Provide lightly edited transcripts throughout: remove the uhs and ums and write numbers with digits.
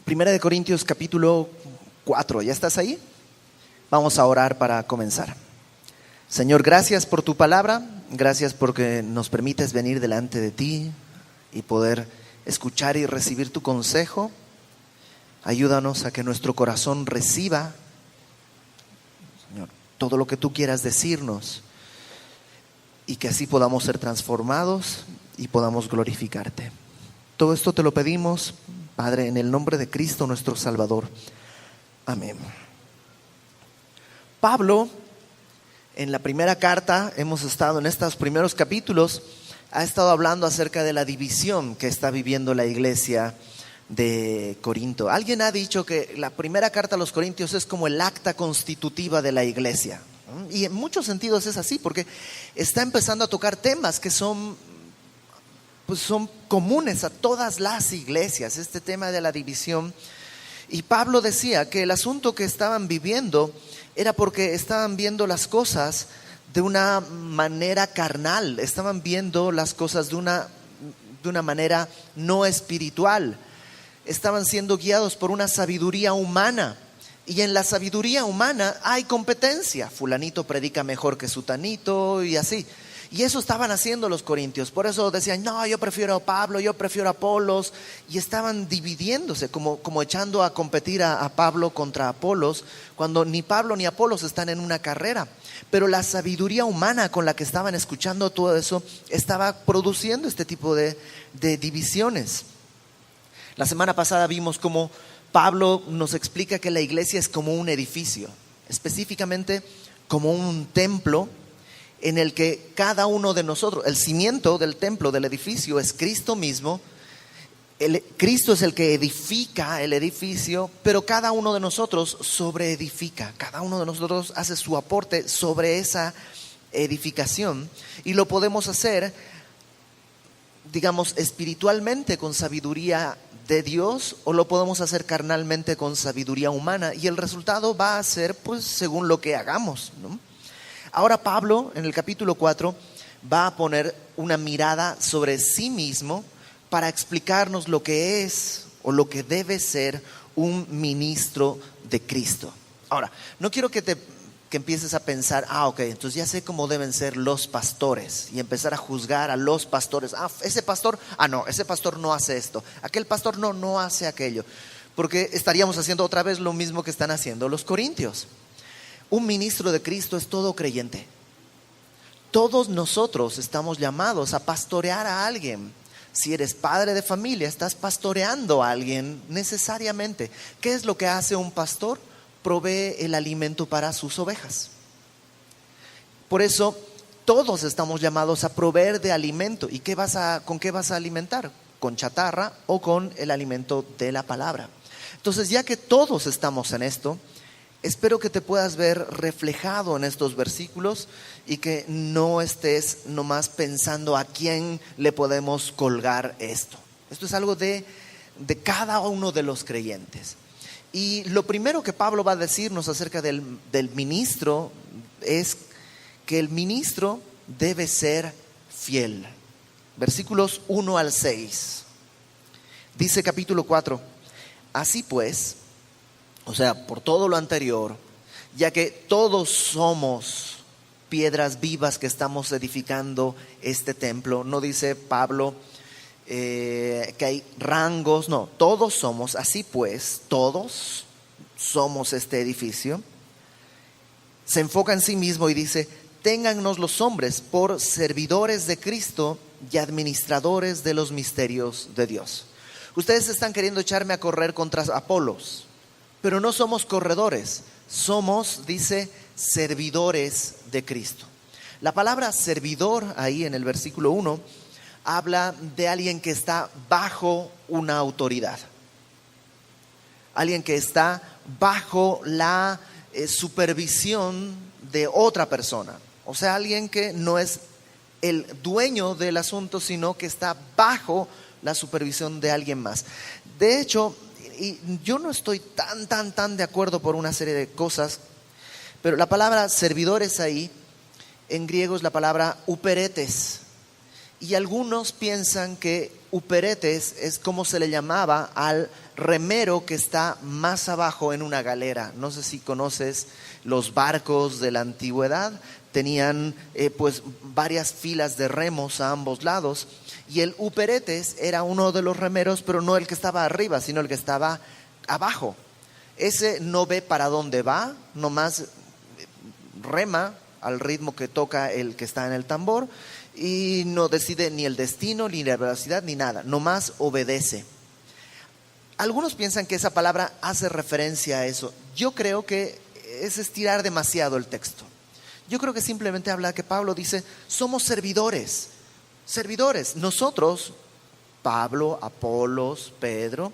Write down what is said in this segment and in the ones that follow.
Primera de Corintios capítulo 4, ¿ya estás ahí? Vamos a orar para comenzar. Señor, gracias por tu palabra, gracias porque nos permites venir delante de ti y poder escuchar y recibir tu consejo. Ayúdanos a que nuestro corazón reciba, Señor, todo lo que tú quieras decirnos y que así podamos ser transformados y podamos glorificarte. Todo esto te lo pedimos, Padre, en el nombre de Cristo nuestro Salvador. Amén. Pablo, en la primera carta, hemos estado en estos primeros capítulos, ha estado hablando acerca de la división que está viviendo la iglesia de Corinto. Alguien ha dicho que la primera carta a los Corintios es como el acta constitutiva de la iglesia. Y en muchos sentidos es así, porque está empezando a tocar temas que son comunes a todas las iglesias, este tema de la división. Y Pablo decía que el asunto que estaban viviendo era porque estaban viendo las cosas de una manera carnal, estaban viendo las cosas de una manera no espiritual, estaban siendo guiados por una sabiduría humana. Y en la sabiduría humana hay competencia, fulanito predica mejor que sutanito y así. Y eso estaban haciendo los corintios. Por eso decían, no, yo prefiero a Pablo, yo prefiero a Apolos. Y estaban dividiéndose, como echando a competir a Pablo contra Apolos, cuando ni Pablo ni Apolos están en una carrera. Pero la sabiduría humana con la que estaban escuchando todo eso estaba produciendo este tipo de divisiones. La semana pasada vimos cómo Pablo nos explica que la iglesia es como un edificio, específicamente como un templo, en el que cada uno de nosotros, el cimiento del templo, del edificio, es Cristo mismo. Cristo es el que edifica el edificio, pero cada uno de nosotros sobreedifica, cada uno de nosotros hace su aporte sobre esa edificación, y lo podemos hacer, digamos, espiritualmente con sabiduría de Dios, o lo podemos hacer carnalmente con sabiduría humana, y el resultado va a ser pues según lo que hagamos, ¿no? Ahora Pablo, en el capítulo 4, va a poner una mirada sobre sí mismo para explicarnos lo que es o lo que debe ser un ministro de Cristo. Ahora, no quiero que empieces a pensar, ok, entonces ya sé cómo deben ser los pastores, y empezar a juzgar a los pastores. Ese pastor no hace esto, aquel pastor no hace aquello, porque estaríamos haciendo otra vez lo mismo que están haciendo los corintios. Un ministro de Cristo es todo creyente. Todos nosotros estamos llamados a pastorear a alguien. Si eres padre de familia, estás pastoreando a alguien necesariamente. ¿Qué es lo que hace un pastor? Provee el alimento para sus ovejas. Por eso todos estamos llamados a proveer de alimento. ¿Y con qué vas a alimentar? ¿Con chatarra o con el alimento de la palabra? Entonces, ya que todos estamos en esto, espero que te puedas ver reflejado en estos versículos y que no estés nomás pensando a quién le podemos colgar esto. Esto es algo de cada uno de los creyentes. Y lo primero que Pablo va a decirnos acerca del ministro es que el ministro debe ser fiel. Versículos 1 al 6. Dice capítulo 4, así pues, o sea, por todo lo anterior, ya que todos somos piedras vivas que estamos edificando este templo, no dice Pablo que hay rangos, no, todos somos, así pues, todos somos este edificio. Se enfoca en sí mismo y dice, téngannos los hombres por servidores de Cristo y administradores de los misterios de Dios. Ustedes están queriendo echarme a correr contra Apolos, pero no somos corredores, somos, dice, servidores de Cristo. La palabra servidor ahí en el versículo 1 habla de alguien que está bajo una autoridad, alguien que está bajo la supervisión de otra persona, o sea, alguien que no es el dueño del asunto, sino que está bajo la supervisión de alguien más. De hecho, y yo no estoy tan de acuerdo por una serie de cosas, pero la palabra servidores ahí en griego es la palabra uperetes, Y algunos piensan que uperetes es como se le llamaba al remero que está más abajo en una galera. No sé si conoces los barcos de la antigüedad. Tenían pues varias filas de remos a ambos lados. Y el uperetes era uno de los remeros, pero no el que estaba arriba, sino el que estaba abajo. Ese no ve para dónde va, nomás rema al ritmo que toca el que está en el tambor y no decide ni el destino, ni la velocidad, ni nada, nomás obedece. Algunos piensan que esa palabra hace referencia a eso. Yo creo que es estirar demasiado el texto. Yo creo que simplemente habla que Pablo dice, somos servidores. Servidores. Nosotros, Pablo, Apolos, Pedro,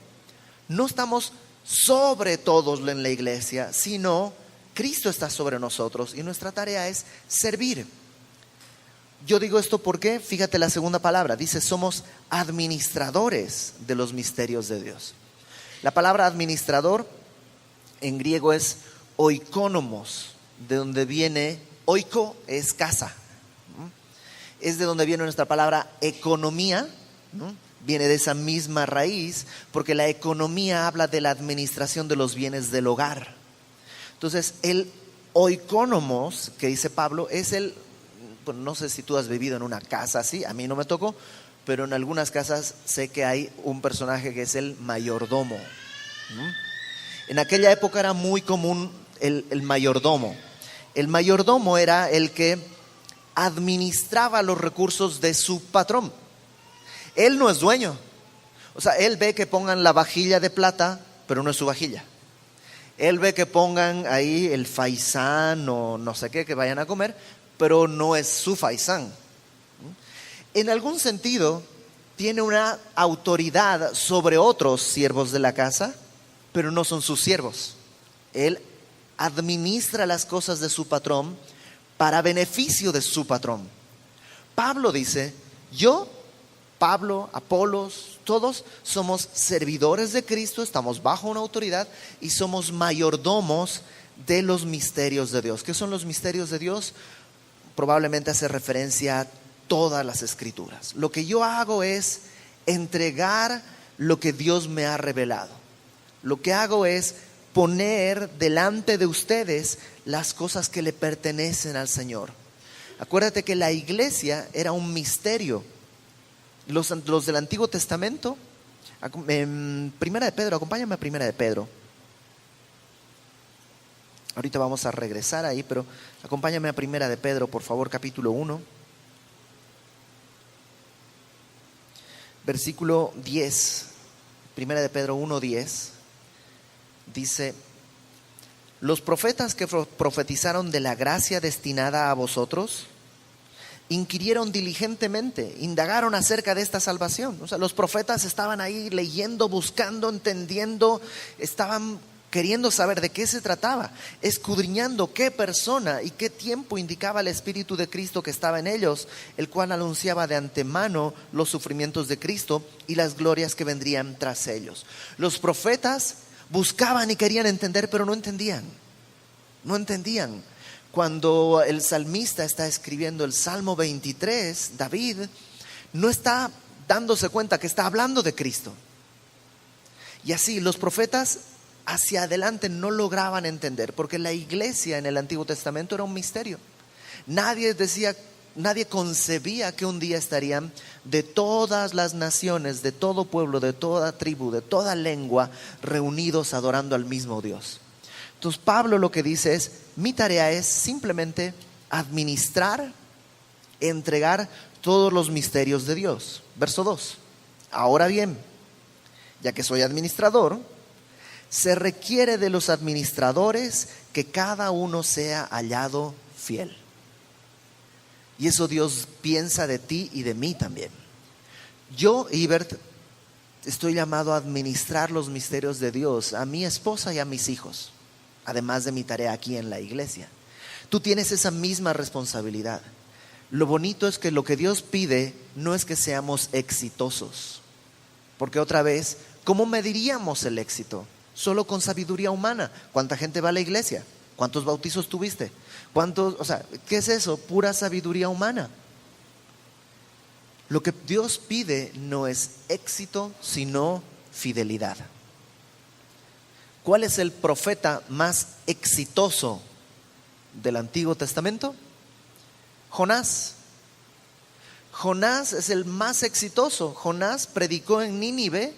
no estamos sobre todos en la iglesia, sino Cristo está sobre nosotros y nuestra tarea es servir. Yo digo esto porque, fíjate la segunda palabra, dice somos administradores de los misterios de Dios. La palabra administrador en griego es oikonomos, de donde viene, oiko es casa, es de donde viene nuestra palabra economía, ¿no? Viene de esa misma raíz, porque la economía habla de la administración de los bienes del hogar. Entonces, el oikonomos, que dice Pablo, es el, pues no sé si tú has vivido en una casa así, a mí no me tocó, pero en algunas casas sé que hay un personaje que es el mayordomo. En aquella época era muy común el mayordomo. El mayordomo era el que administraba los recursos de su patrón. Él no es dueño. O sea, él ve que pongan la vajilla de plata, pero no es su vajilla. Él ve que pongan ahí el faisán o no sé qué que vayan a comer, pero no es su faisán. En algún sentido, tiene una autoridad sobre otros siervos de la casa, pero no son sus siervos. Él administra las cosas de su patrón para beneficio de su patrón. Pablo dice, yo, Pablo, Apolos, todos somos servidores de Cristo, estamos bajo una autoridad y somos mayordomos de los misterios de Dios. ¿Qué son los misterios de Dios? Probablemente hace referencia a todas las escrituras. Lo que yo hago es entregar lo que Dios me ha revelado. Lo que hago es poner delante de ustedes las cosas que le pertenecen al Señor. Acuérdate que la iglesia era un misterio. Los del Antiguo Testamento, Primera de Pedro, acompáñame a Primera de Pedro. Ahorita vamos a regresar ahí, pero acompáñame a Primera de Pedro, por favor, capítulo 1. Versículo 10. Primera de Pedro 1:10. Dice, los profetas que profetizaron de la gracia destinada a vosotros, inquirieron diligentemente, indagaron acerca de esta salvación. O sea, los profetas estaban ahí leyendo, buscando, entendiendo, estaban queriendo saber de qué se trataba, escudriñando qué persona y qué tiempo indicaba el Espíritu de Cristo que estaba en ellos, el cual anunciaba de antemano los sufrimientos de Cristo y las glorias que vendrían tras ellos. Los profetas buscaban y querían entender, pero no entendían. No entendían. Cuando el salmista está escribiendo el Salmo 23, David no está dándose cuenta que está hablando de Cristo. Y así los profetas hacia adelante no lograban entender, porque la iglesia en el Antiguo Testamento era un misterio. Nadie concebía que un día estarían de todas las naciones, de todo pueblo, de toda tribu, de toda lengua, reunidos adorando al mismo Dios. Entonces Pablo lo que dice es, mi tarea es simplemente administrar, entregar todos los misterios de Dios. Verso 2. Ahora bien, ya que soy administrador, se requiere de los administradores que cada uno sea hallado fiel. Y eso Dios piensa de ti y de mí también. Yo, Ibert, estoy llamado a administrar los misterios de Dios a mi esposa y a mis hijos, además de mi tarea aquí en la iglesia. Tú tienes esa misma responsabilidad. Lo bonito es que lo que Dios pide no es que seamos exitosos, porque otra vez, ¿cómo mediríamos el éxito? Solo con sabiduría humana. ¿Cuánta gente va a la iglesia? ¿Cuántos bautizos tuviste? ¿Qué es eso? Pura sabiduría humana. Lo que Dios pide no es éxito, sino fidelidad. ¿Cuál es el profeta más exitoso del Antiguo Testamento? Jonás. Jonás es el más exitoso. Jonás predicó en Nínive,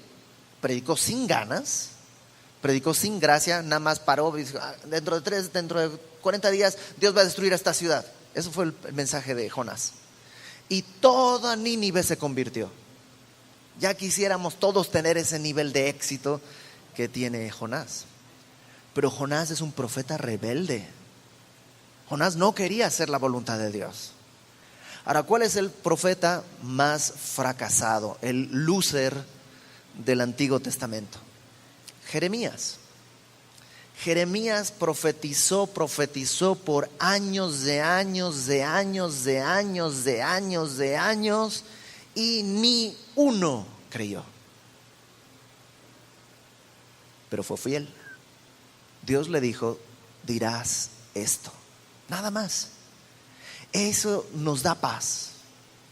predicó sin ganas, predicó sin gracia, nada más paró y dijo, dentro de 40 días Dios va a destruir esta ciudad. Eso fue el mensaje de Jonás. Y toda Nínive se convirtió. Ya quisiéramos todos tener ese nivel de éxito que tiene Jonás. Pero Jonás es un profeta rebelde. Jonás no quería hacer la voluntad de Dios. Ahora, ¿cuál es el profeta más fracasado? El loser del Antiguo Testamento. Jeremías. Jeremías profetizó por años y ni uno creyó. Pero fue fiel. Dios le dijo, dirás esto. Nada más. Eso nos da paz.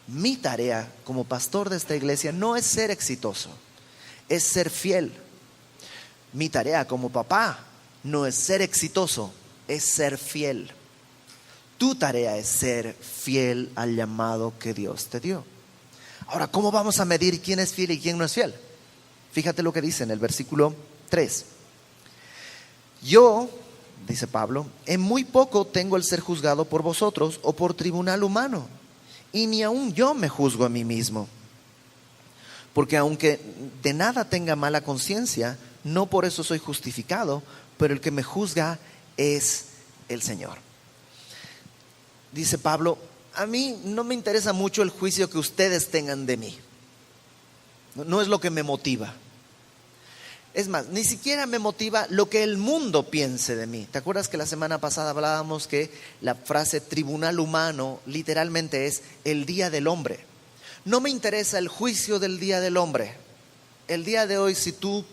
Mi tarea como pastor de esta iglesia no es ser exitoso, es ser fiel. Mi tarea como papá no es ser exitoso, es ser fiel. Tu tarea es ser fiel al llamado que Dios te dio. Ahora, ¿cómo vamos a medir quién es fiel y quién no es fiel? Fíjate lo que dice en el versículo 3. Yo, dice Pablo, en muy poco tengo el ser juzgado por vosotros o por tribunal humano, y ni aun yo me juzgo a mí mismo. Porque aunque de nada tenga mala conciencia, no por eso soy justificado, pero el que me juzga es el Señor. Dice Pablo, a mí no me interesa mucho el juicio que ustedes tengan de mí. No es lo que me motiva. Es más, ni siquiera me motiva lo que el mundo piense de mí. ¿Te acuerdas que la semana pasada hablábamos que la frase tribunal humano literalmente es el día del hombre? No me interesa el juicio del día del hombre. El día de hoy, si tú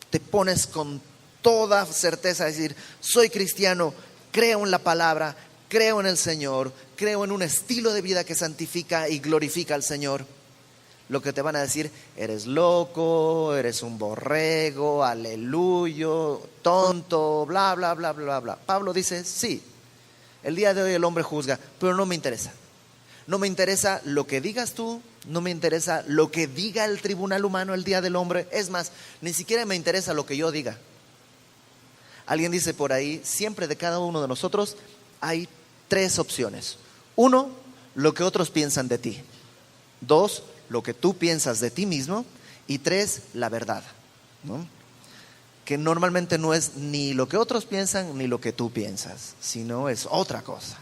te pones con toda certeza a decir, soy cristiano, creo en la palabra, creo en el Señor, creo en un estilo de vida que santifica y glorifica al Señor, lo que te van a decir, eres loco, eres un borrego, aleluyo, tonto, bla, bla, bla, bla, bla. Pablo dice, sí, el día de hoy el hombre juzga, pero no me interesa. No me interesa lo que digas tú, no me interesa lo que diga el tribunal humano el día del hombre. Es más, ni siquiera me interesa lo que yo diga. Alguien dice por ahí, siempre de cada uno de nosotros hay 3 opciones. 1, lo que otros piensan de ti. 2, lo que tú piensas de ti mismo. Y 3, la verdad, ¿no? Que normalmente no es ni lo que otros piensan ni lo que tú piensas, sino es otra cosa.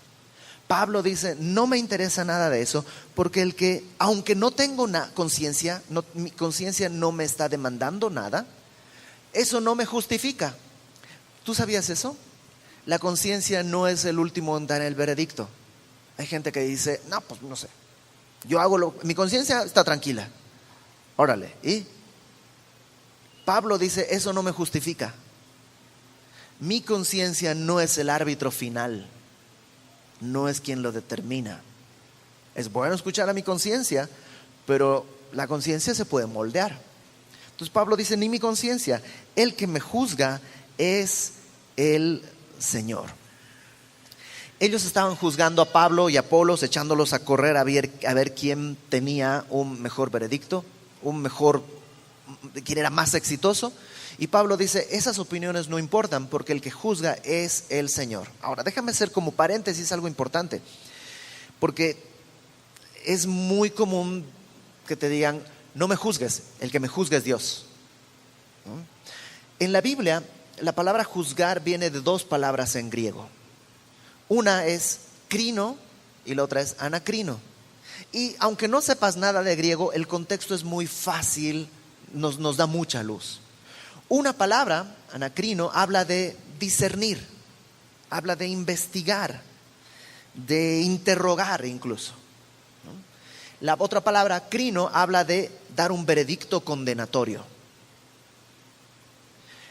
Pablo dice, no me interesa nada de eso, porque el que, aunque no tengo conciencia, mi conciencia no me está demandando nada, eso no me justifica. ¿Tú sabías eso? La conciencia no es el último en dar el veredicto. Hay gente que dice, no, pues no sé, yo hago mi conciencia está tranquila. Órale, ¿y? Pablo dice, eso no me justifica. Mi conciencia no es el árbitro final. No es quien lo determina. Es bueno escuchar a mi conciencia, pero la conciencia se puede moldear. Entonces Pablo dice, ni mi conciencia, el que me juzga es el Señor. Ellos estaban juzgando a Pablo y a Apolos, echándolos a correr a ver quién tenía un mejor veredicto, quién era más exitoso. Y Pablo dice, esas opiniones no importan, porque el que juzga es el Señor. Ahora, déjame hacer como paréntesis algo importante, porque es muy común que te digan, no me juzgues, el que me juzga es Dios, ¿no? En la Biblia, la palabra juzgar viene de 2 palabras en griego. Una es crino y la otra es anacrino. Y aunque no sepas nada de griego, el contexto es muy fácil, nos da mucha luz. Una palabra, anacrino, habla de discernir, habla de investigar, de interrogar incluso, ¿no? La otra palabra, crino, habla de dar un veredicto condenatorio.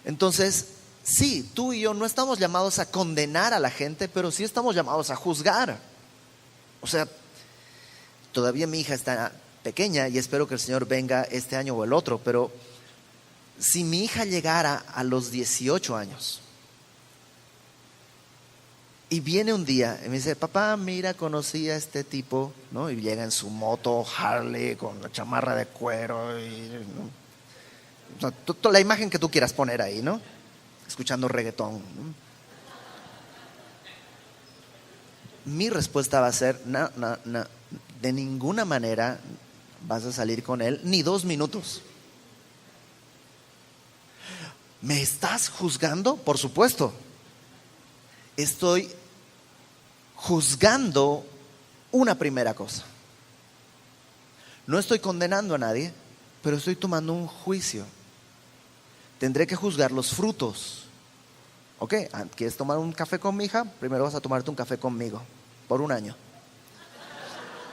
Entonces, sí, tú y yo no estamos llamados a condenar a la gente, pero sí estamos llamados a juzgar. O sea, todavía mi hija está pequeña y espero que el Señor venga este año o el otro, pero si mi hija llegara a los 18 años y viene un día y me dice, papá, mira, conocí a este tipo, ¿no? Y llega en su moto Harley con la chamarra de cuero y, ¿no? O sea, la imagen que tú quieras poner ahí, ¿no? Escuchando reggaetón, ¿no? Mi respuesta va a ser, no, de ninguna manera vas a salir con él, ni 2 minutos. ¿Me estás juzgando? Por supuesto. Estoy juzgando una primera cosa. No estoy condenando a nadie, pero estoy tomando un juicio. Tendré que juzgar los frutos. ¿Ok? ¿Quieres tomar un café con mi hija? Primero vas a tomarte un café conmigo, por 1 año.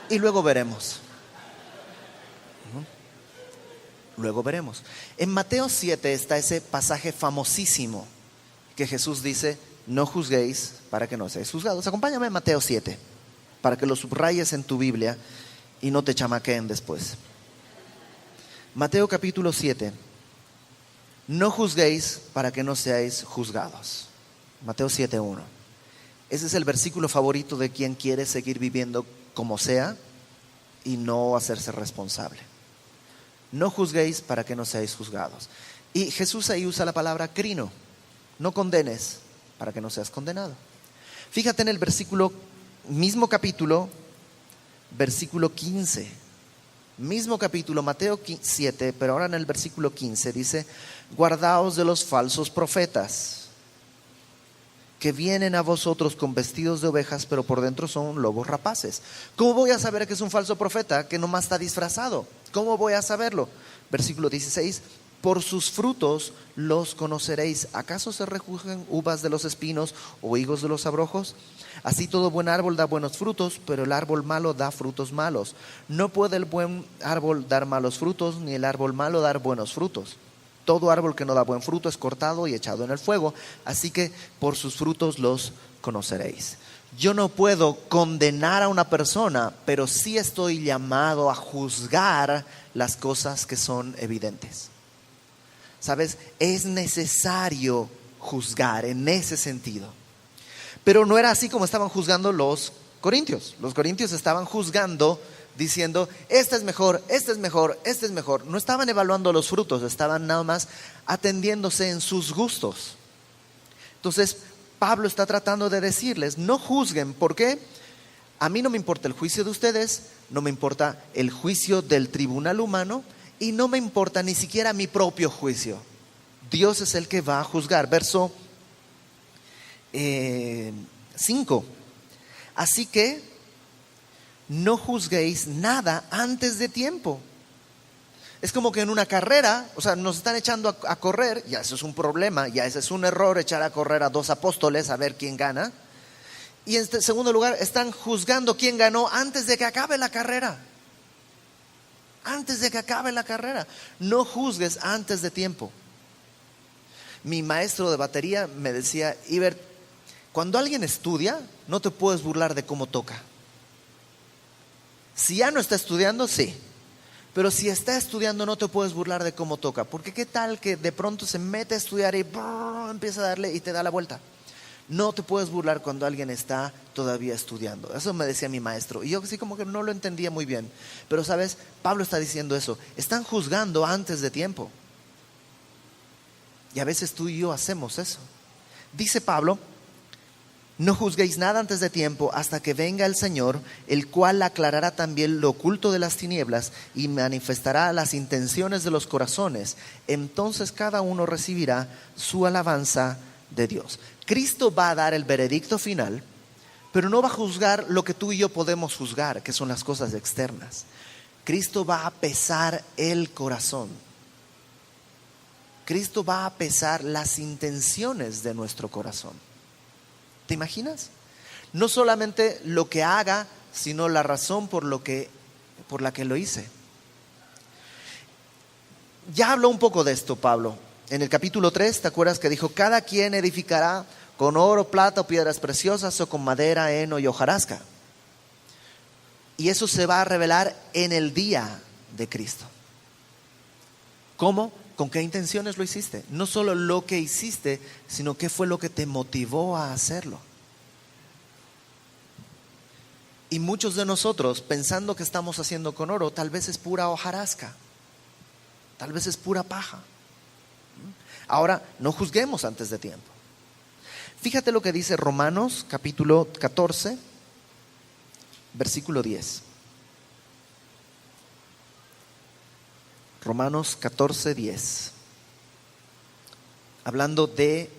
Y luego veremos. Luego veremos. En Mateo 7 está ese pasaje famosísimo que Jesús dice, no juzguéis para que no seáis juzgados. Acompáñame a Mateo 7 para que lo subrayes en tu Biblia y no te chamaqueen después. Mateo capítulo 7. No juzguéis para que no seáis juzgados. Mateo 7:1. Ese es el versículo favorito de quien quiere seguir viviendo como sea y no hacerse responsable. No juzguéis para que no seáis juzgados. Y Jesús ahí usa la palabra crino. No condenes para que no seas condenado. Fíjate en el versículo, mismo capítulo, versículo 15. Mismo capítulo, Mateo 7, pero ahora en el versículo 15 dice, guardaos de los falsos profetas, que vienen a vosotros con vestidos de ovejas, pero por dentro son lobos rapaces. ¿Cómo voy a saber que es un falso profeta que nomás está disfrazado? ¿Cómo voy a saberlo? Versículo 16, por sus frutos los conoceréis. ¿Acaso se recogen uvas de los espinos o higos de los abrojos? Así todo buen árbol da buenos frutos, pero el árbol malo da frutos malos. No puede el buen árbol dar malos frutos, ni el árbol malo dar buenos frutos. Todo árbol que no da buen fruto es cortado y echado en el fuego. Así que por sus frutos los conoceréis. Yo no puedo condenar a una persona, pero sí estoy llamado a juzgar las cosas que son evidentes. ¿Sabes? Es necesario juzgar en ese sentido. Pero no era así como estaban juzgando los corintios. Los corintios estaban juzgando diciendo, este es mejor, este es mejor, este es mejor. No estaban evaluando los frutos, estaban nada más atendiéndose en sus gustos. Entonces, Pablo está tratando de decirles, no juzguen. ¿Por qué? A mí no me importa el juicio de ustedes, no me importa el juicio del tribunal humano y no me importa ni siquiera mi propio juicio. Dios es el que va a juzgar. Verso 5. Así que no juzguéis nada antes de tiempo. Es como que en una carrera, o sea, nos están echando a correr, ya eso es un problema, ya ese es un error, echar a correr a 2 apóstoles a ver quién gana. Y en segundo lugar, están juzgando quién ganó antes de que acabe la carrera. Antes de que acabe la carrera. No juzgues antes de tiempo. Mi maestro de batería me decía, Iber, cuando alguien estudia, no te puedes burlar de cómo toca. Si ya no está estudiando, sí. Pero si está estudiando, no te puedes burlar de cómo toca. Porque qué tal que de pronto se mete a estudiar y empieza a darle y te da la vuelta. No te puedes burlar cuando alguien está todavía estudiando. Eso me decía mi maestro. Y yo sí como que no lo entendía muy bien. Pero sabes, Pablo está diciendo eso. Están juzgando antes de tiempo. Y a veces tú y yo hacemos eso. Dice Pablo, no juzguéis nada antes de tiempo hasta que venga el Señor, el cual aclarará también lo oculto de las tinieblas y manifestará las intenciones de los corazones. Entonces cada uno recibirá su alabanza de Dios. Cristo va a dar el veredicto final, pero no va a juzgar lo que tú y yo podemos juzgar, que son las cosas externas. Cristo va a pesar el corazón. Cristo va a pesar las intenciones de nuestro corazón. ¿Te imaginas? No solamente lo que haga, sino la razón por la que lo hice. Ya habló un poco de esto Pablo. En el capítulo 3, ¿te acuerdas que dijo? Cada quien edificará con oro, plata o piedras preciosas o con madera, heno y hojarasca. Y eso se va a revelar en el día de Cristo. ¿Cómo? ¿Con qué intenciones lo hiciste? No solo lo que hiciste, sino qué fue lo que te motivó a hacerlo. Y muchos de nosotros, pensando que estamos haciendo con oro, tal vez es pura hojarasca, tal vez es pura paja. Ahora, no juzguemos antes de tiempo. Fíjate lo que dice Romanos capítulo 14, versículo 10. Romanos 14, 10. Hablando de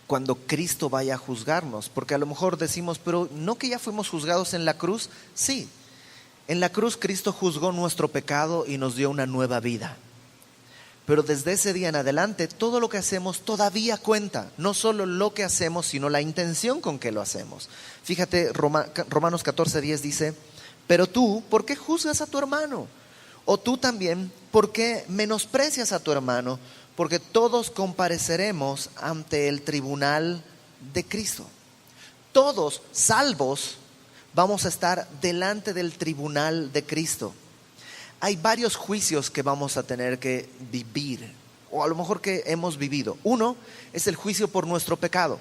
cuando Cristo vaya a juzgarnos, porque a lo mejor decimos, pero ¿no que ya fuimos juzgados en la cruz? Sí, en la cruz Cristo juzgó nuestro pecado y nos dio una nueva vida. Pero desde ese día en adelante, todo lo que hacemos todavía cuenta. No solo lo que hacemos, sino la intención con que lo hacemos. Fíjate, Romanos 14, 10 dice, pero tú, ¿por qué juzgas a tu hermano? O tú también, ¿por qué menosprecias a tu hermano? Porque todos compareceremos ante el tribunal de Cristo. Todos, salvos, vamos a estar delante del tribunal de Cristo. Hay varios juicios que vamos a tener que vivir, o a lo mejor que hemos vivido. Uno es el juicio por nuestro pecado.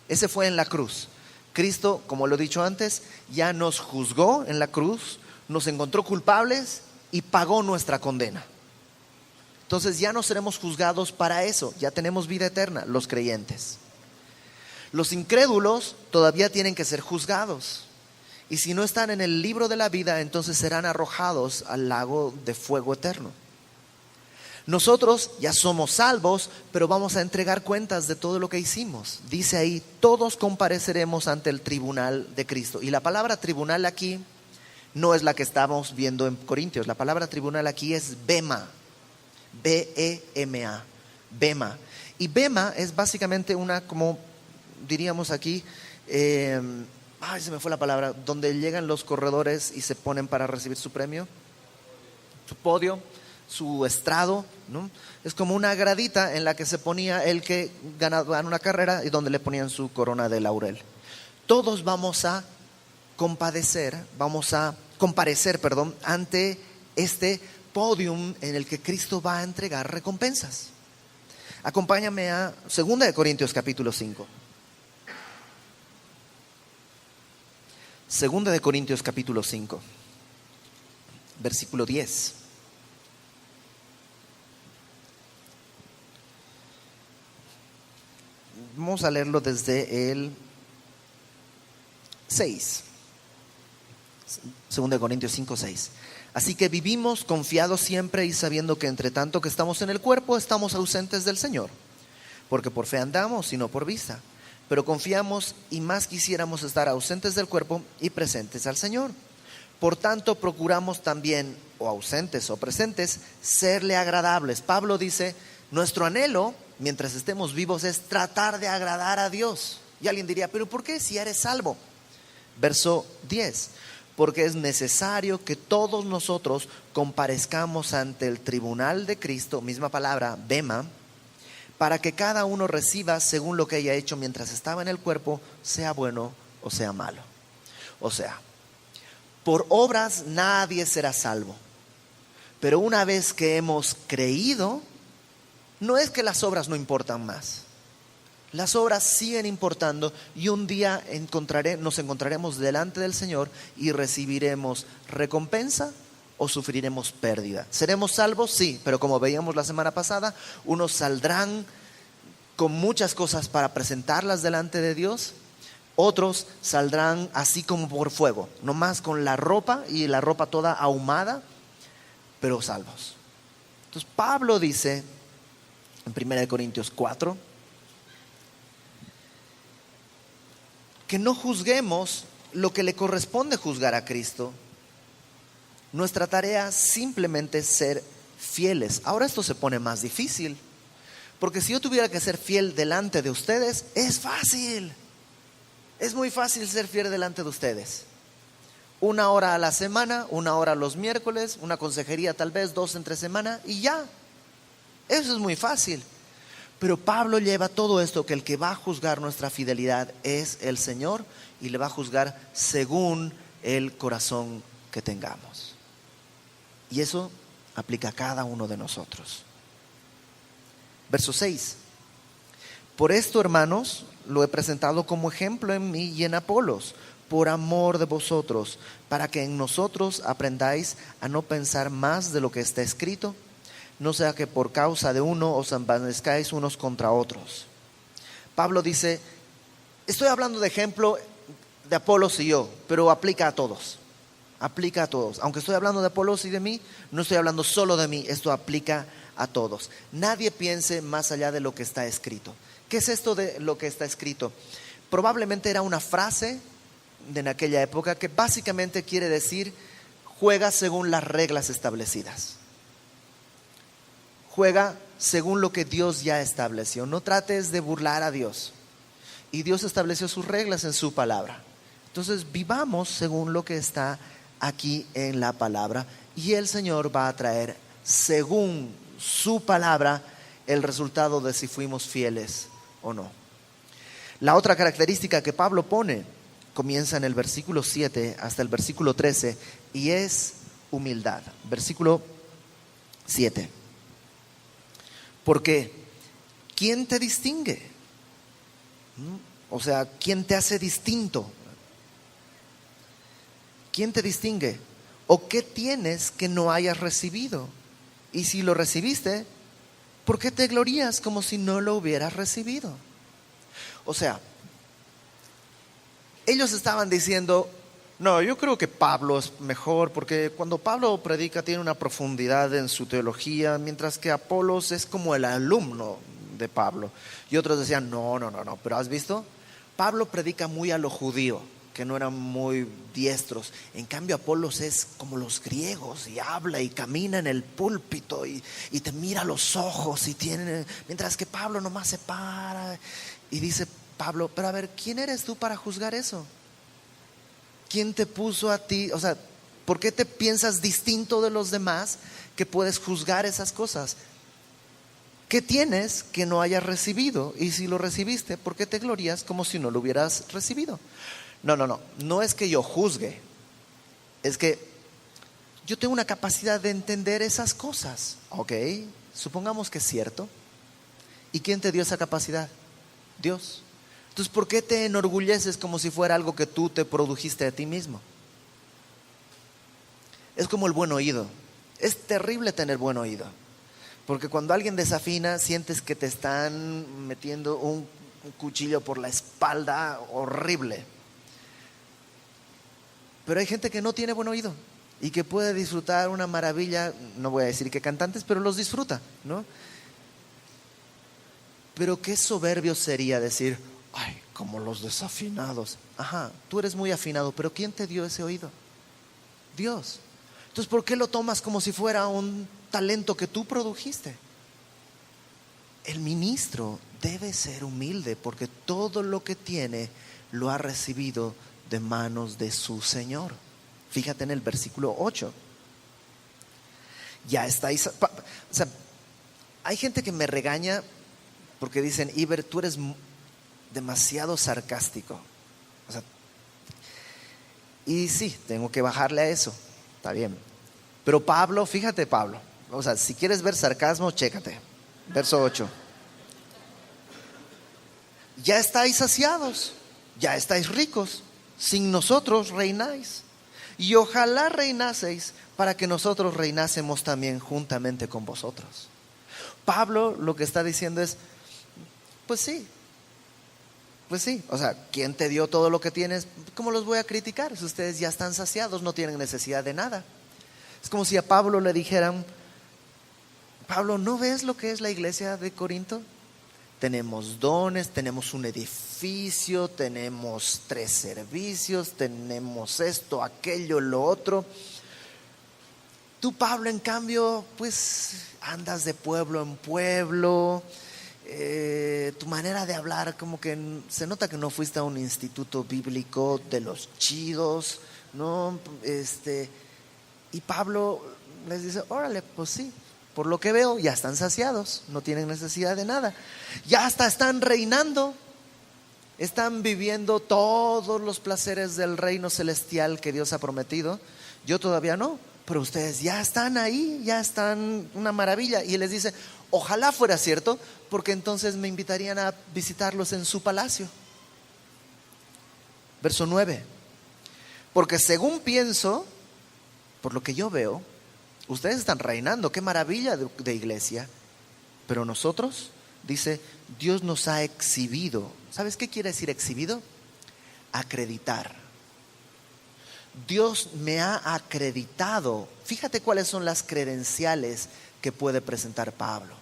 Ese fue en la cruz. Cristo, como lo he dicho antes, ya nos juzgó en la cruz, nos encontró culpables y pagó nuestra condena. Entonces ya no seremos juzgados para eso, ya tenemos vida eterna, los creyentes. Los incrédulos todavía tienen que ser juzgados. Y si no están en el libro de la vida, entonces serán arrojados al lago de fuego eterno. Nosotros ya somos salvos, pero vamos a entregar cuentas de todo lo que hicimos. Dice ahí, todos compareceremos ante el tribunal de Cristo. Y la palabra tribunal aquí no es la que estamos viendo en Corintios. La palabra tribunal aquí es bema. B-E-M-A. Bema. Y bema es básicamente una, como diríamos aquí, se me fue la palabra, donde llegan los corredores y se ponen para recibir su premio, su podio, su estrado, ¿no? Es como una gradita en la que se ponía el que ganaba una carrera y donde le ponían su corona de laurel. Todos vamos a comparecer ante este podium en el que Cristo va a entregar recompensas. Acompáñame a 2 Corintios capítulo 5. 2 Corintios capítulo 5, versículo 10. Vamos a leerlo desde el 6. 2 Corintios 5, 6. Así que vivimos confiados siempre y sabiendo que entre tanto que estamos en el cuerpo, estamos ausentes del Señor. Porque por fe andamos y no por vista. Pero confiamos y más quisiéramos estar ausentes del cuerpo y presentes al Señor. Por tanto, procuramos también, o ausentes o presentes, serle agradables. Pablo dice, nuestro anhelo, mientras estemos vivos, es tratar de agradar a Dios. Y alguien diría, ¿pero por qué si eres salvo? Verso 10. Porque es necesario que todos nosotros comparezcamos ante el tribunal de Cristo, misma palabra, bema, para que cada uno reciba según lo que haya hecho mientras estaba en el cuerpo, sea bueno o sea malo. O sea, por obras nadie será salvo. Pero una vez que hemos creído, no es que las obras no importan más. Las obras siguen importando y un día nos encontraremos delante del Señor y recibiremos recompensa o sufriremos pérdida. ¿Seremos salvos? Sí, pero como veíamos la semana pasada, unos saldrán con muchas cosas para presentarlas delante de Dios, otros saldrán así como por fuego, nomás con la ropa y la ropa toda ahumada, pero salvos. Entonces Pablo dice en 1 Corintios 4 que no juzguemos lo que le corresponde juzgar a Cristo. Nuestra tarea simplemente es ser fieles. Ahora esto se pone más difícil, porque si yo tuviera que ser fiel delante de ustedes, es fácil. Es muy fácil ser fiel delante de ustedes. 1 hora a la semana, 1 hora los miércoles, una consejería tal vez 2 entre semana y ya. Eso es muy fácil. Pero Pablo lleva todo esto, que el que va a juzgar nuestra fidelidad es el Señor, y le va a juzgar según el corazón que tengamos. Y eso aplica a cada uno de nosotros. Verso 6. Por esto, hermanos, lo he presentado como ejemplo en mí y en Apolos, por amor de vosotros, para que en nosotros aprendáis a no pensar más de lo que está escrito, no sea que por causa de uno os envanezcáis unos contra otros. Pablo dice, estoy hablando de ejemplo de Apolos y yo, pero aplica a todos. Aplica a todos. Aunque estoy hablando de Apolos y de mí, no estoy hablando solo de mí, esto aplica a todos. Nadie piense más allá de lo que está escrito. ¿Qué es esto de lo que está escrito? Probablemente era una frase en aquella época que básicamente quiere decir: juega según las reglas establecidas. Juega según lo que Dios ya estableció. No trates de burlar a Dios. Y Dios estableció sus reglas en su palabra. Entonces vivamos según lo que está aquí en la palabra, y el Señor va a traer según su palabra el resultado de si fuimos fieles o no. La otra característica que Pablo pone comienza en el versículo 7 hasta el versículo 13 y es humildad. Versículo 7. Porque ¿quién te distingue? O sea, ¿quién te hace distinto? ¿Quién te distingue? ¿O qué tienes que no hayas recibido? Y si lo recibiste, ¿por qué te glorías como si no lo hubieras recibido? O sea, ellos estaban diciendo, no, yo creo que Pablo es mejor, porque cuando Pablo predica tiene una profundidad en su teología, mientras que Apolos es como el alumno de Pablo. Y otros decían, no, pero ¿has visto? Pablo predica muy a lo judío, que no eran muy diestros. En cambio Apolos es como los griegos, y habla y camina en el púlpito y te mira a los ojos y tiene, mientras que Pablo nomás se para y dice Pablo, pero a ver, ¿quién eres tú para juzgar eso? ¿Quién te puso a ti? O sea, ¿por qué te piensas distinto de los demás que puedes juzgar esas cosas? ¿Qué tienes que no hayas recibido? Y si lo recibiste, ¿por qué te glorías como si no lo hubieras recibido? No es que yo juzgue, es que yo tengo una capacidad de entender esas cosas. Ok, supongamos que es cierto. ¿Y quién te dio esa capacidad? Dios. Entonces, ¿por qué te enorgulleces como si fuera algo que tú te produjiste a ti mismo? Es como el buen oído. Es terrible tener buen oído, porque cuando alguien desafina, sientes que te están metiendo un cuchillo por la espalda, horrible. Pero hay gente que no tiene buen oído y que puede disfrutar una maravilla. No voy a decir que cantantes, pero los disfruta, ¿no? Pero qué soberbio sería decir, ay, como los desafinados. Ajá, tú eres muy afinado, pero ¿quién te dio ese oído? Dios. Entonces, ¿por qué lo tomas como si fuera un talento que tú produjiste? El ministro debe ser humilde, porque todo lo que tiene lo ha recibido de manos de su Señor. Fíjate en el versículo 8. Ya estáis, o sea, hay gente que me regaña porque dicen, Iber, tú eres demasiado sarcástico. O sea, y sí, tengo que bajarle a eso. Está bien. Pero Pablo, fíjate Pablo, o sea, si quieres ver sarcasmo, chécate. Verso 8. Ya estáis saciados, ya estáis ricos, sin nosotros reináis. Y ojalá reinaseis para que nosotros reinásemos también juntamente con vosotros. Pablo lo que está diciendo es, pues sí, o sea, ¿quién te dio todo lo que tienes? ¿Cómo los voy a criticar? Si ustedes ya están saciados, no tienen necesidad de nada. Es como si a Pablo le dijeran, Pablo, ¿no ves lo que es la iglesia de Corinto? Tenemos dones, tenemos un edificio, tenemos 3 servicios, tenemos esto, aquello, lo otro. Tú, Pablo, en cambio, pues andas de pueblo en pueblo. Tu manera de hablar, como que se nota que no fuiste a un instituto bíblico de los chidos, ¿no? Y Pablo les dice, órale, pues sí, por lo que veo ya están saciados, no tienen necesidad de nada, ya hasta están reinando. están viviendo todos los placeres del reino celestial que Dios ha prometido. Yo todavía no, pero ustedes ya están ahí, ya están una maravilla. Y Él les dice, ojalá fuera cierto, porque entonces me invitarían a visitarlos en su palacio. Verso 9. Porque según pienso, por lo que yo veo, ustedes están reinando, qué maravilla de iglesia. Pero nosotros, dice, Dios nos ha exhibido. ¿Sabes qué quiere decir exhibido? Acreditar. Dios me ha acreditado. Fíjate cuáles son las credenciales que puede presentar Pablo.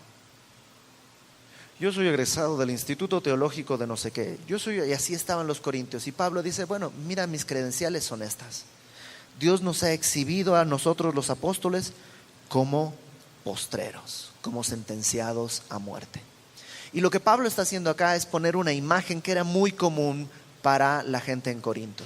Yo soy egresado del Instituto Teológico de no sé qué. Y así estaban los corintios. Y Pablo dice, bueno, mira, mis credenciales son estas. Dios nos ha exhibido a nosotros los apóstoles como postreros, como sentenciados a muerte. Y lo que Pablo está haciendo acá es poner una imagen que era muy común para la gente en Corinto.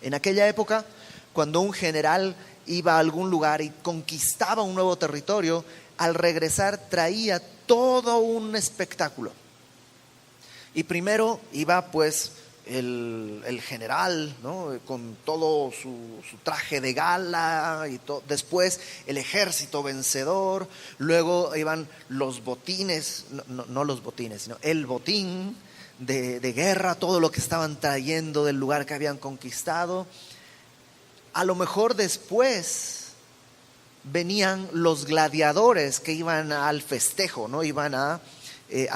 En aquella época, cuando un general iba a algún lugar y conquistaba un nuevo territorio, al regresar traía todo un espectáculo. Y primero iba pues el general, ¿no? Con todo su traje de gala y después el ejército vencedor, luego iban los botines, no los botines, sino el botín de guerra, todo lo que estaban trayendo del lugar que habían conquistado. A lo mejor después venían los gladiadores que iban al festejo, ¿no? Iban a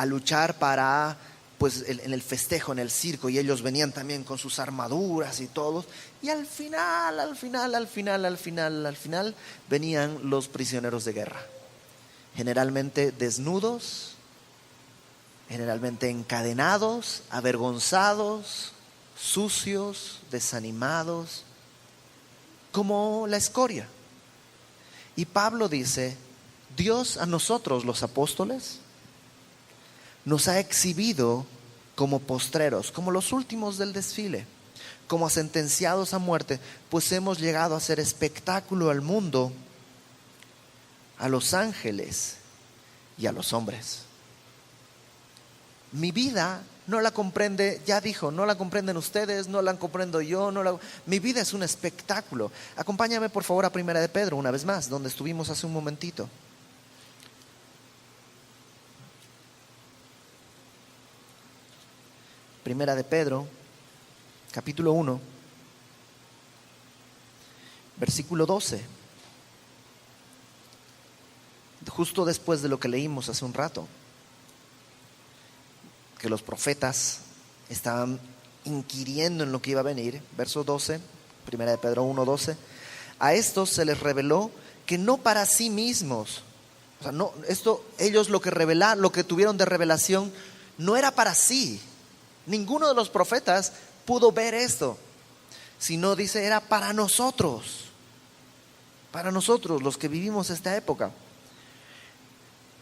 luchar para, pues, en el festejo, en el circo, y ellos venían también con sus armaduras y todos. Y al final venían los prisioneros de guerra, generalmente desnudos, generalmente encadenados, avergonzados, sucios, desanimados, como la escoria. Y Pablo dice, Dios a nosotros los apóstoles nos ha exhibido como postreros, como los últimos del desfile, como sentenciados a muerte, pues hemos llegado a hacer espectáculo al mundo, a los ángeles y a los hombres. Mi vida no la comprende, ya dijo, no la comprenden ustedes, no la comprendo yo, mi vida es un espectáculo. Acompáñame por favor a Primera de Pedro una vez más, donde estuvimos hace un momentito. Primera de Pedro, capítulo 1, versículo 12. Justo después de lo que leímos hace un rato, que los profetas estaban inquiriendo en lo que iba a venir. Verso 12, Primera de Pedro 1, 12. A estos se les reveló que no para sí mismos, o sea, no, ellos lo que tuvieron de revelación no era para sí. Ninguno de los profetas pudo ver esto, sino dice, era para nosotros los que vivimos esta época.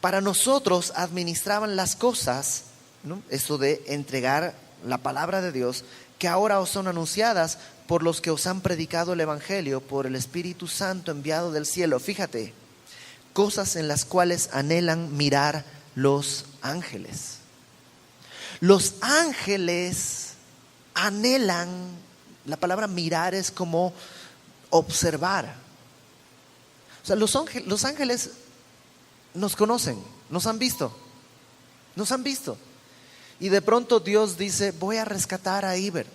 Para nosotros administraban las cosas, ¿no? Esto de entregar la palabra de Dios, que ahora os son anunciadas por los que os han predicado el evangelio, por el Espíritu Santo enviado del cielo. Fíjate, cosas en las cuales anhelan mirar los ángeles. Los ángeles anhelan, la palabra mirar es como observar. O sea, los ángeles nos conocen, nos han visto. Y de pronto Dios dice, voy a rescatar a Iber.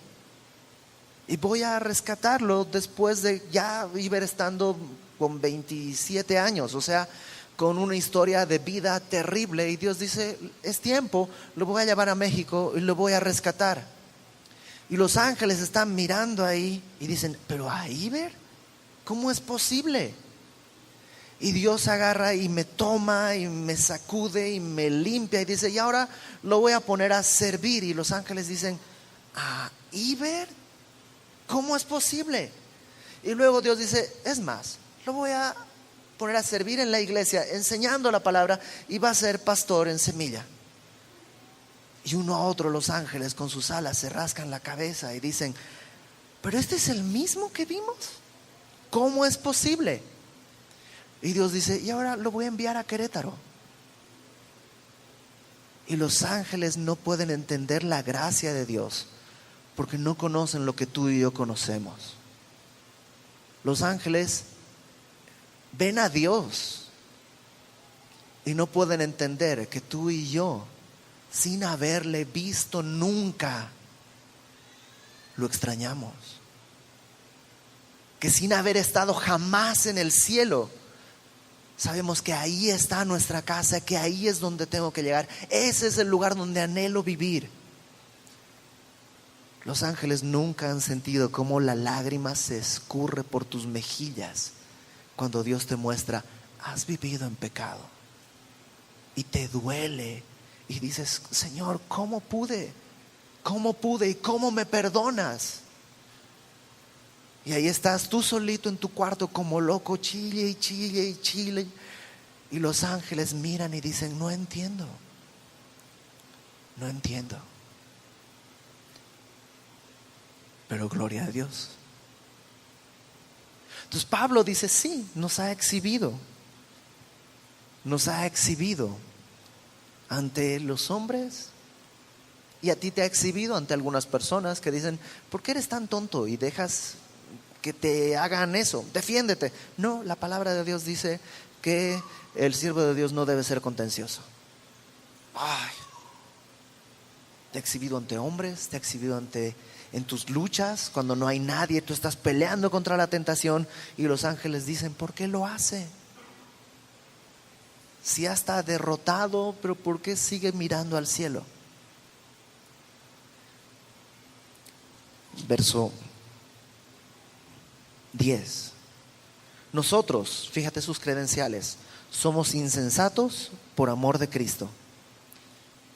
Y voy a rescatarlo después de ya Iber estando con 27 años, o sea, con una historia de vida terrible. Y Dios dice, es tiempo, lo voy a llevar a México y lo voy a rescatar. Y los ángeles están mirando ahí y dicen, pero a Iber, ¿cómo es posible? Y Dios agarra y me toma y me sacude y me limpia y dice, y ahora lo voy a poner a servir. Y los ángeles dicen, ¿a Iber? ¿Cómo es posible? Y luego Dios dice, es más, lo voy a poner a servir en la iglesia, enseñando la palabra, y va a ser pastor en Semilla. Y uno a otro los ángeles con sus alas se rascan la cabeza y dicen, pero este es el mismo que vimos. ¿Cómo es posible? Y Dios dice, y ahora lo voy a enviar a Querétaro. Y los ángeles no pueden entender la gracia de Dios, porque no conocen lo que tú y yo conocemos. Los ángeles ven a Dios y no pueden entender que tú y yo, sin haberle visto nunca, lo extrañamos. Que sin haber estado jamás en el cielo, sabemos que ahí está nuestra casa, que ahí es donde tengo que llegar. Ese es el lugar donde anhelo vivir. Los ángeles nunca han sentido cómo la lágrima se escurre por tus mejillas cuando Dios te muestra: has vivido en pecado y te duele y dices: Señor, ¿cómo pude? ¿Cómo pude? ¿Y cómo me perdonas? Y ahí estás tú solito en tu cuarto como loco, chille y chille y chille. Y los ángeles miran y dicen: no entiendo. No entiendo. Pero gloria a Dios. Entonces Pablo dice: sí, nos ha exhibido. Nos ha exhibido ante los hombres. Y a ti te ha exhibido ante algunas personas que dicen: ¿por qué eres tan tonto y dejas que te hagan eso? Defiéndete. No, la palabra de Dios dice que el siervo de Dios no debe ser contencioso. Ay, te ha exhibido ante hombres, te ha exhibido en tus luchas, cuando no hay nadie, tú estás peleando contra la tentación y los ángeles dicen: ¿por qué lo hace? Si ya está derrotado, pero ¿por qué sigue mirando al cielo? Verso 10. Nosotros, fíjate sus credenciales, somos insensatos por amor de Cristo,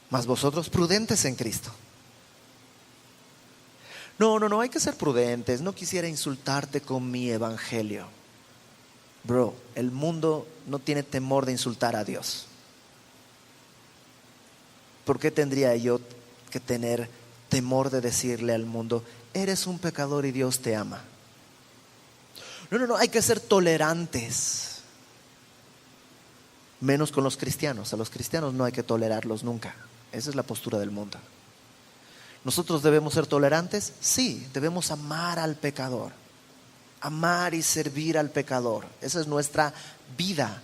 mas vosotros prudentes en Cristo. No, hay que ser prudentes. No quisiera insultarte con mi evangelio. Bro, el mundo no tiene temor de insultar a Dios. ¿Por qué tendría yo que tener temor de decirle al mundo: eres un pecador y Dios te ama? No, hay que ser tolerantes. Menos con los cristianos. A los cristianos no hay que tolerarlos nunca. Esa es la postura del mundo. ¿Nosotros debemos ser tolerantes? Sí, debemos amar al pecador. Amar y servir al pecador. Esa es nuestra vida.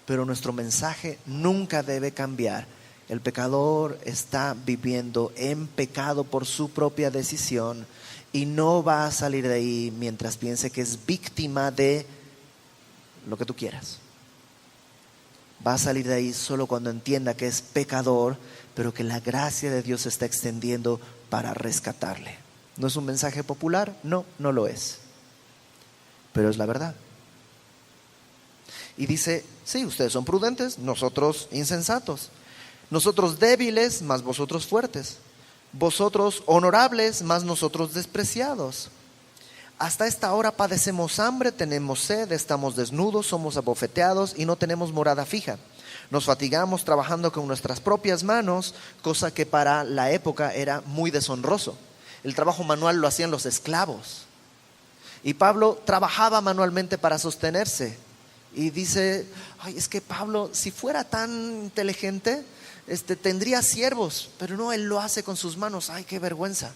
Pero nuestro mensaje nunca debe cambiar. El pecador está viviendo en pecado por su propia decisión y no va a salir de ahí mientras piense que es víctima de lo que tú quieras. Va a salir de ahí solo cuando entienda que es pecador, pero que la gracia de Dios se está extendiendo para rescatarle. ¿No es un mensaje popular? No lo es. Pero es la verdad. Y dice: sí, ustedes son prudentes, nosotros insensatos. Nosotros débiles, mas vosotros fuertes. Vosotros honorables, mas nosotros despreciados. Hasta esta hora padecemos hambre, tenemos sed, estamos desnudos, somos abofeteados y no tenemos morada fija. Nos fatigamos trabajando con nuestras propias manos, cosa que para la época era muy deshonroso. El trabajo manual lo hacían los esclavos. Y Pablo trabajaba manualmente para sostenerse. Y dice: ay, es que Pablo, si fuera tan inteligente, tendría siervos, pero no, él lo hace con sus manos. Ay, qué vergüenza.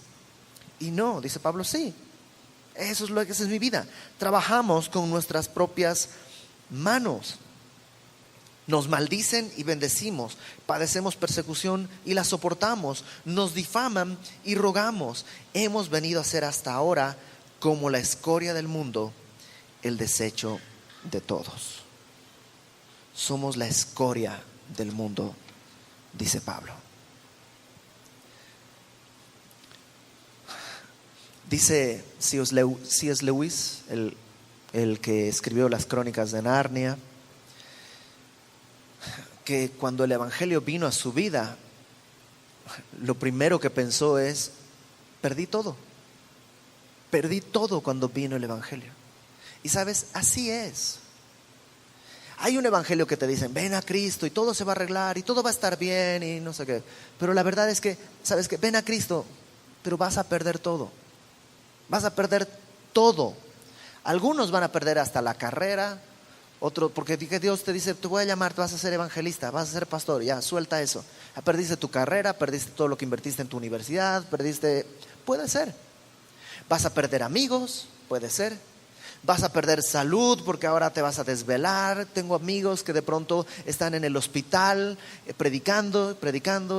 Y no, dice Pablo: sí, eso es lo que es mi vida. Trabajamos con nuestras propias manos. Nos maldicen y bendecimos, padecemos persecución y la soportamos, nos difaman y rogamos. Hemos venido a ser hasta ahora como la escoria del mundo, el desecho de todos. Somos la escoria del mundo, dice Pablo. Dice C.S. Lewis, el que escribió las Crónicas de Narnia, que cuando el evangelio vino a su vida, lo primero que pensó es: perdí todo cuando vino el evangelio. Y sabes, así es. Hay un evangelio que te dicen: ven a Cristo y todo se va a arreglar y todo va a estar bien y no sé qué. Pero la verdad es que, sabes que ven a Cristo, pero vas a perder todo. Vas a perder todo. Algunos van a perder hasta la carrera, Otro, porque Dios te dice, te voy a llamar, te vas a ser evangelista, vas a ser pastor, ya, suelta eso. Ya perdiste tu carrera, perdiste todo lo que invertiste en tu universidad, puede ser. Vas a perder amigos, puede ser. Vas a perder salud porque ahora te vas a desvelar. Tengo amigos que de pronto están en el hospital predicando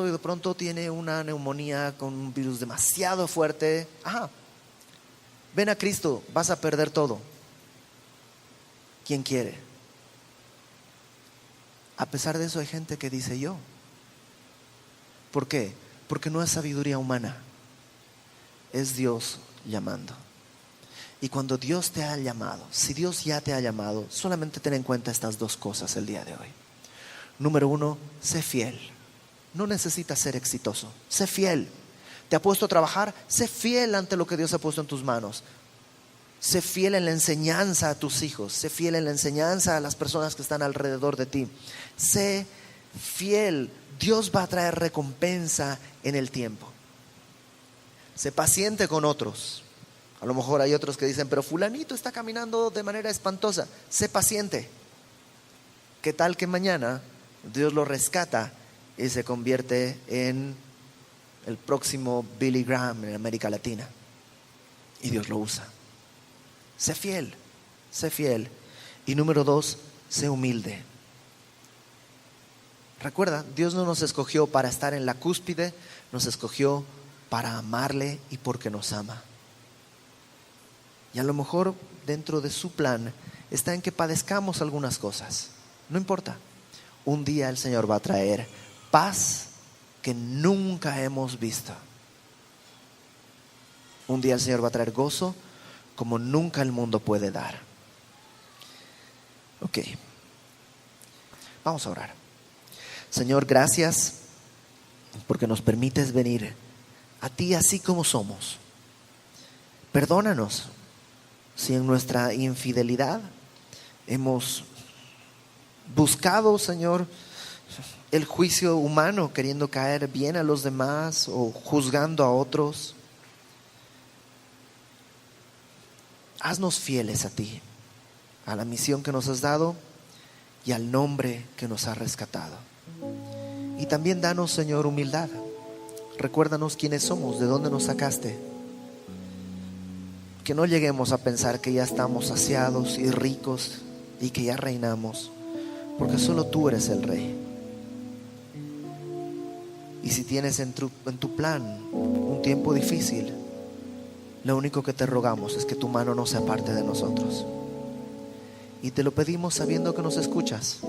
y de pronto tiene una neumonía con un virus demasiado fuerte. Ven a Cristo, vas a perder todo. ¿Quién quiere? A pesar de eso hay gente que dice yo. ¿Por qué? Porque no es sabiduría humana, es Dios llamando. Y cuando Dios te ha llamado, si Dios ya te ha llamado, solamente ten en cuenta estas dos cosas el día de hoy. Número 1, sé fiel. No necesitas ser exitoso, sé fiel. ¿Te ha puesto a trabajar? Sé fiel ante lo que Dios ha puesto en tus manos. Sé fiel en la enseñanza a tus hijos. Sé fiel en la enseñanza a las personas que están alrededor de ti. Sé fiel. Dios va a traer recompensa en el tiempo. Sé paciente con otros. A lo mejor hay otros que dicen, pero fulanito está caminando de manera espantosa. Sé paciente. ¿Qué tal que mañana Dios lo rescata y se convierte en el próximo Billy Graham en América Latina? Y Dios lo usa. Sé fiel, sé fiel. Y número 2, sé humilde. Recuerda, Dios no nos escogió para estar en la cúspide, nos escogió para amarle y porque nos ama. Y a lo mejor dentro de su plan está en que padezcamos algunas cosas. No importa. Un día el Señor va a traer paz que nunca hemos visto. Un día el Señor va a traer gozo como nunca el mundo puede dar. Ok. Vamos a orar. Señor, gracias porque nos permites venir a ti así como somos. Perdónanos si en nuestra infidelidad hemos buscado, Señor, el juicio humano, queriendo caer bien a los demás o juzgando a otros. Haznos fieles a ti, a la misión que nos has dado y al nombre que nos ha rescatado. Y también danos, Señor, humildad. Recuérdanos quiénes somos, de dónde nos sacaste. Que no lleguemos a pensar que ya estamos saciados y ricos y que ya reinamos, porque solo tú eres el Rey. Y si tienes en tu plan un tiempo difícil, lo único que te rogamos es que tu mano no se aparte de nosotros. Y te lo pedimos sabiendo que nos escuchas,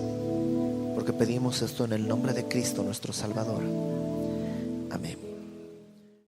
porque pedimos esto en el nombre de Cristo nuestro Salvador. Amén.